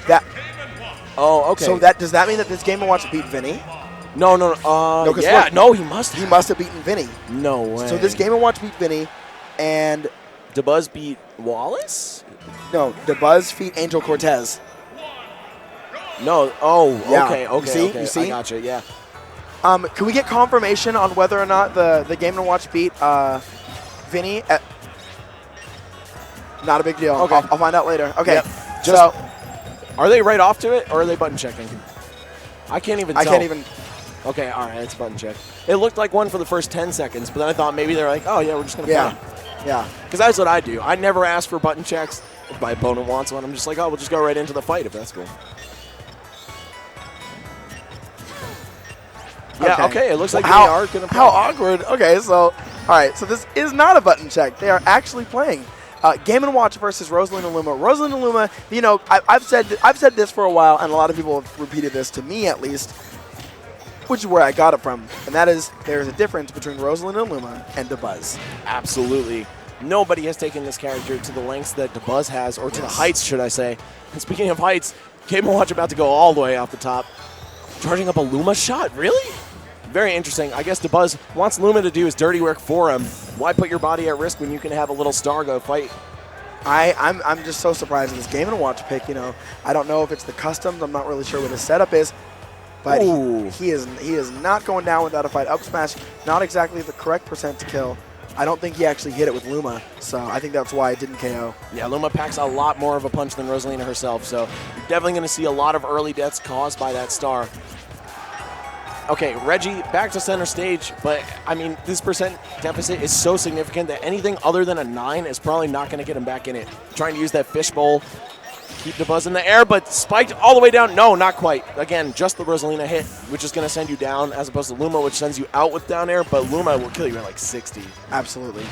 That. Oh, okay. So does that mean that this Game & Watch beat Vinny? No. No, yeah, look, no, he must have. He must have beaten Vinny. No way. So this Game & Watch beat Vinny, and Dabuz beat Wallace? no, Dabuz beat Angel Cortez. No. Oh, Yeah. okay. You see? Okay. You see? I gotcha. Yeah. Can we get confirmation on whether or not the Game & Watch beat Vinny? Not a big deal. Okay. I'll find out later. Okay. Yep. So Are they right off to it, or are they button checking? I can't even tell. I can't even. Okay, all right, it's button check. It looked like one for the first 10 seconds, but then I thought maybe they're like, oh, yeah, we're just going to play. Yeah. Because that's what I do. I never ask for button checks if my opponent wants one. I'm just like, oh, we'll just go right into the fight if that's cool. Yeah, okay, it looks like they are going to play. How awkward. Okay, so, all right, so this is not a button check. They are actually playing. Game & Watch versus Rosalina Luma. Rosalina Luma, you know, I've said this for a while, and a lot of people have repeated this to me at least, which is where I got it from, and that is there's a difference between Rosalina Luma and Dabuz. Absolutely. Nobody has taken this character to the lengths that Dabuz has, or to the heights, should I say. And speaking of heights, Game & Watch about to go all the way off the top. Charging up a Luma shot? Really? Very interesting. I guess Dabuz wants Luma to do his dirty work for him. Why put your body at risk when you can have a little star go fight? I'm just so surprised at this Game & Watch pick. You know, I don't know if it's the customs. I'm not really sure what his setup is. But he is not going down without a fight. Up smash, not exactly the correct percent to kill. I don't think he actually hit it with Luma, so I think that's why it didn't KO. Yeah, Luma packs a lot more of a punch than Rosalina herself, so you're definitely going to see a lot of early deaths caused by that star. Okay, Regi back to center stage, but I mean, this percent deficit is so significant that anything other than a 9 is probably not going to get him back in it. Trying to use that fishbowl, keep Dabuz in the air, but spiked all the way down. No, not quite. Again, just the Rosalina hit, which is going to send you down, as opposed to Luma, which sends you out with down air, but Luma will kill you at like 60. Absolutely.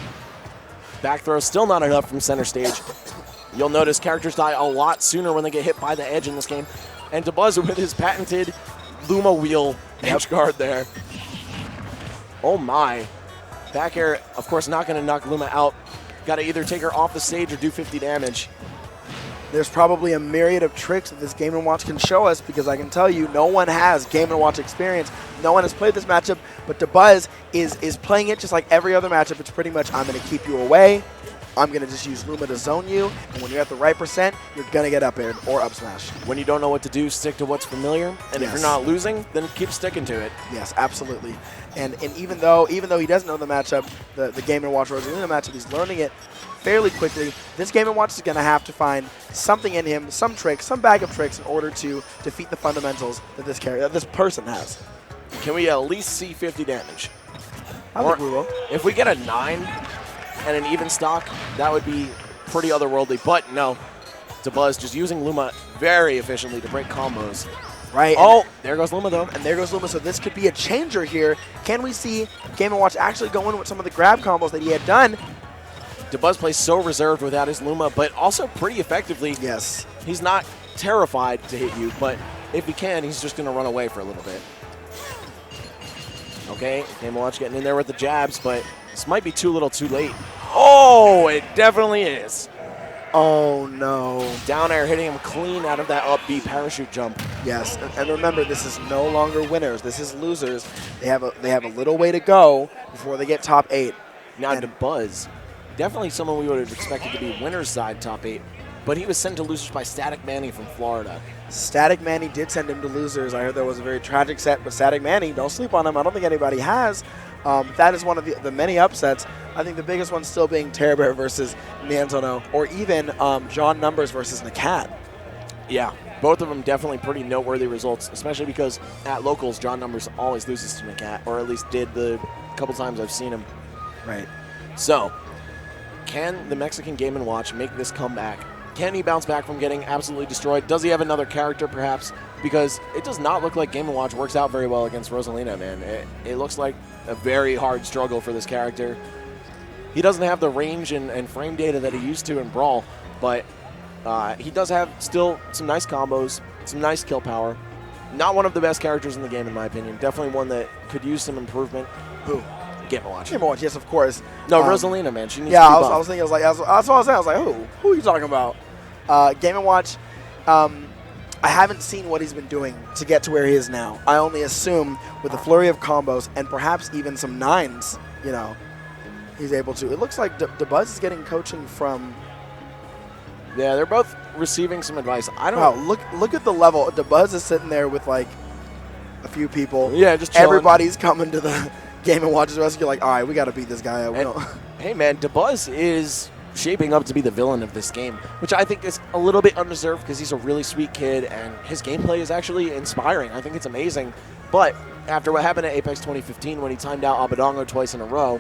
Back throw, still not enough from center stage. You'll notice characters die a lot sooner when they get hit by the edge in this game. And Dabuz with his patented Luma wheel edge guard there. Oh my. Back air, of course, not going to knock Luma out. Got to either take her off the stage or do 50 damage. There's probably a myriad of tricks that this Game & Watch can show us, because I can tell you no one has Game & Watch experience. No one has played this matchup, but Dabuz is playing it just like every other matchup. It's pretty much, I'm going to keep you away. I'm going to just use Luma to zone you, and when you're at the right percent, you're going to get up air or up smash. When you don't know what to do, stick to what's familiar, and if you're not losing, then keep sticking to it. Yes, absolutely. And even though he doesn't know the matchup, the Game & Watch Rosalina matchup, he's learning it fairly quickly. This Game & Watch is going to have to find something in him, some trick, some bag of tricks in order to defeat the fundamentals that this person has. Can we at least see 50 damage? I think we will. If we get a 9 and an even stock, that would be pretty otherworldly. But no, Dabuz just using Luma very efficiently to break combos. Right. Oh, there goes Luma, though. And there goes Luma. So this could be a changer here. Can we see Game & Watch actually go in with some of the grab combos that he had done? Dabuz plays so reserved without his Luma, but also pretty effectively. Yes. He's not terrified to hit you, but if he can, he's just going to run away for a little bit. Okay, Game & Watch getting in there with the jabs, but this might be too little too late. Oh, it definitely is. Oh, no. Down air hitting him clean out of that up B parachute jump. Yes, and remember, this is no longer winners. This is losers. They have a little way to go before they get top 8. Now Dabuz, definitely someone we would have expected to be winner's side top 8, but he was sent to losers by Static Manny from Florida. Static Manny did send him to losers. I heard there was a very tragic set, but Static Manny, don't sleep on him. I don't think anybody has. That is one of the many upsets. I think the biggest one still being Terror Bear versus Niantono, or even John Numbers versus Nakat. Yeah, both of them definitely pretty noteworthy results, especially because at locals, John Numbers always loses to Nakat, or at least did the couple times I've seen him. Right. So, can the Mexican Game & Watch make this comeback? Can he bounce back from getting absolutely destroyed? Does he have another character, perhaps? Because it does not look like Game & Watch works out very well against Rosalina, man. It looks like a very hard struggle for this character. He doesn't have the range and frame data that he used to in Brawl, but he does have still some nice combos, some nice kill power. Not one of the best characters in the game, in my opinion. Definitely one that could use some improvement. Who? Game & Watch. Game & Watch, yes, of course. No, Rosalina, man. She needs yeah, to be I was thinking, that's what I was saying. I was like, who? Who are you talking about? Game & Watch, I haven't seen what he's been doing to get to where he is now. I only assume with a flurry of combos and perhaps even some 9s, you know, he's able to. It looks like Dabuz is getting coaching from... Yeah, they're both receiving some advice. I don't Wow, look at the level. Dabuz is sitting there with, like, a few people. Yeah, just chilling. Everybody's coming to the game and watches the rest. You're like, all right, we got to beat this guy. Hey, man, Dabuz is shaping up to be the villain of this game, which I think is a little bit undeserved because he's a really sweet kid and his gameplay is actually inspiring. I think it's amazing. But after what happened at Apex 2015 when he timed out Abadongo twice in a row,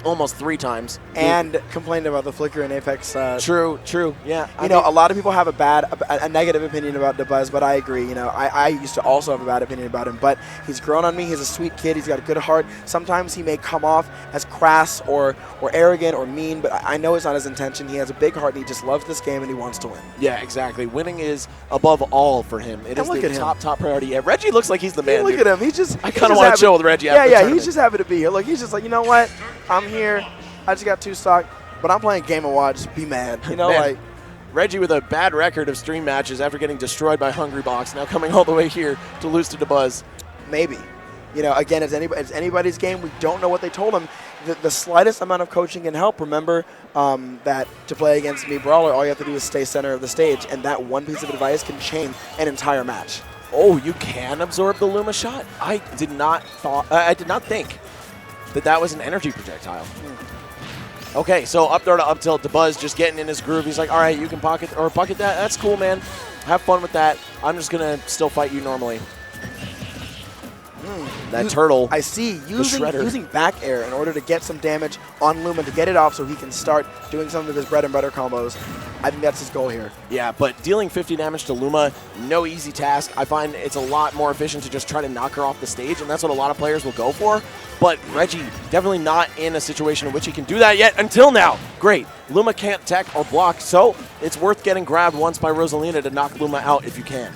almost 3 times. And complained about the flicker in Apex. True, yeah. You know, a lot of people have a negative opinion about Dabuz, but I agree. You know, I used to also have a bad opinion about him, but he's grown on me. He's a sweet kid. He's got a good heart. Sometimes he may come off as crass or arrogant or mean, but I know it's not his intention. He has a big heart, and he just loves this game, and he wants to win. Yeah, exactly. Winning is above all for him. It is the top priority. Yeah, Reggie looks like he's the man. Hey, look at him. He's just... I kind of want to chill with Reggie after the tournament. He's just happy to be here. Look, he's just like, you know what? I'm here. I just got 2 stock, but I'm playing Game & Watch. Be mad. You know, Man, like... Reggie with a bad record of stream matches after getting destroyed by Hungry Box, now coming all the way here to lose to Dabuz. Maybe. You know, again, it's anybody's game. We don't know what they told him. The slightest amount of coaching can help. Remember that to play against me Brawler, all you have to do is stay center of the stage, and that one piece of advice can change an entire match. Oh, you can absorb the Luma shot? I did not think that was an energy projectile. Okay, so up there to up tilt, Dabuz just getting in his groove. He's like, all right, you can pocket that. That's cool, man. Have fun with that. I'm just going to still fight you normally. That turtle. I see. Using back air in order to get some damage on Luma to get it off so he can start doing some of his bread and butter combos. I think that's his goal here. Yeah, but dealing 50 damage to Luma, no easy task. I find it's a lot more efficient to just try to knock her off the stage, and that's what a lot of players will go for. But Regi definitely not in a situation in which he can do that yet until now. Great. Luma can't tech or block, so it's worth getting grabbed once by Rosalina to knock Luma out if you can.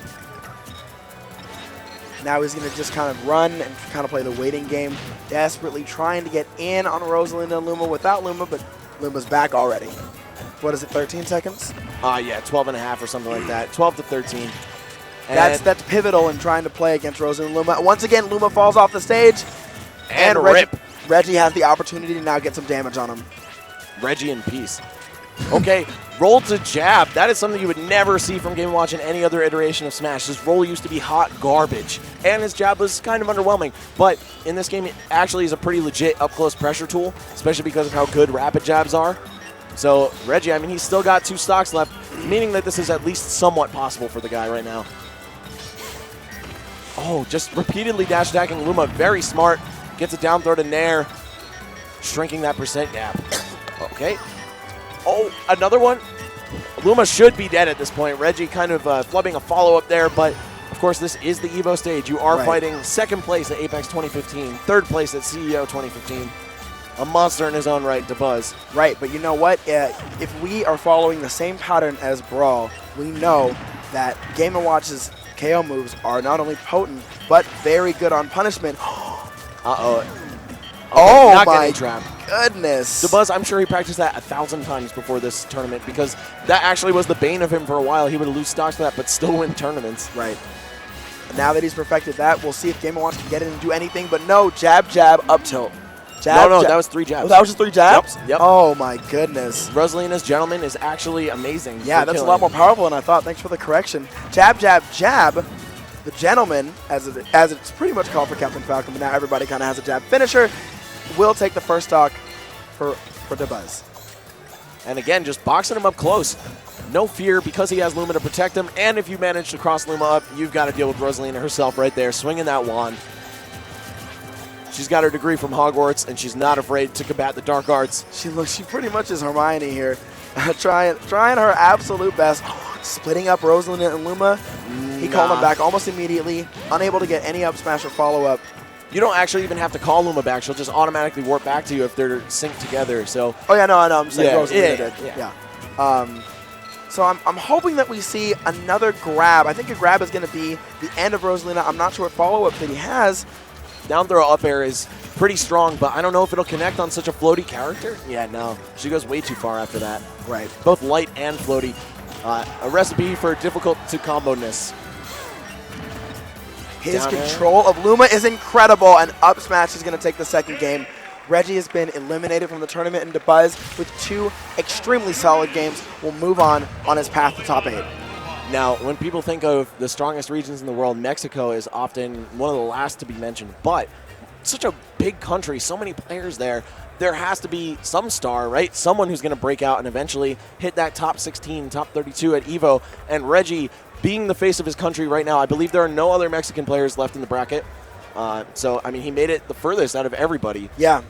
Now he's going to just kind of run and kind of play the waiting game, desperately trying to get in on Rosalina and Luma without Luma, but Luma's back already. What is it, 13 seconds? Yeah, 12 and a half or something like that. 12 to 13. And that's pivotal in trying to play against Rosalina and Luma. Once again, Luma falls off the stage. And Regi has the opportunity to now get some damage on him. Regi in peace. Okay, roll to jab. That is something you would never see from Game & Watch in any other iteration of Smash. His roll used to be hot garbage, and his jab was kind of underwhelming. But in this game, it actually is a pretty legit up-close pressure tool, especially because of how good rapid jabs are. So Regi, I mean, he's still got 2 stocks left, meaning that this is at least somewhat possible for the guy right now. Oh, just repeatedly dash attacking Luma. Very smart. Gets a down throw to Nair, shrinking that percent gap. Okay. Oh, another one. Luma should be dead at this point. Regi kind of flubbing a follow-up there, but of course this is the EVO stage. You are fighting 2nd place at Apex 2015, 3rd place at CEO 2015. A monster in his own right, Dabuz. Right, but you know what? If we are following the same pattern as Brawl, we know that Game & Watch's KO moves are not only potent, but very good on punishment. Uh-oh. Okay, oh my trap. Goodness. Dabuz, I'm sure he practiced that 1,000 times before this tournament because that actually was the bane of him for a while. He would lose stocks for that, but still win tournaments. Right. Now that he's perfected that, we'll see if Game & Watch can get in and do anything, but no, jab, jab, up tilt. Jab, no, jab. that was 3 jabs. Oh, that was just 3 jabs? Yep. Oh my goodness. Rosalina's Gentleman is actually amazing. Yeah, that's a lot more powerful than I thought. Thanks for the correction. Jab, jab, jab. The Gentleman, as it's pretty much called for Captain Falcon, but now everybody kind of has a jab finisher, will take the first stock for Dabuz. And again, just boxing him up close. No fear because he has Luma to protect him, and if you manage to cross Luma up, you've got to deal with Rosalina herself right there, swinging that wand. She's got her degree from Hogwarts, and she's not afraid to combat the dark arts. She pretty much is Hermione here, trying her absolute best. Splitting up Rosalina and Luma. He called him back almost immediately, unable to get any up smash or follow-up. You don't actually even have to call Luma back. She'll just automatically warp back to you if they're synced together. So. Oh, yeah, no, I'm saying Rosalina did. Yeah. So I'm hoping that we see another grab. I think a grab is going to be the end of Rosalina. I'm not sure what follow-up that he has. Down throw up air is pretty strong, but I don't know if it'll connect on such a floaty character. Yeah, no. She goes way too far after that. Right. Both light and floaty. A recipe for difficult to combo-ness. His Down air. control of Luma is incredible, and up smash is going to take the second game. Regi has been eliminated from the tournament, and Dabuz, with 2 extremely solid games, will move on his path to top 8. Now, when people think of the strongest regions in the world, Mexico is often one of the last to be mentioned, but such a big country, so many players there, there has to be some star, right? Someone who's going to break out and eventually hit that top 16, top 32 at EVO. And Regi, being the face of his country right now, I believe there are no other Mexican players left in the bracket. So, I mean, he made it the furthest out of everybody. Yeah.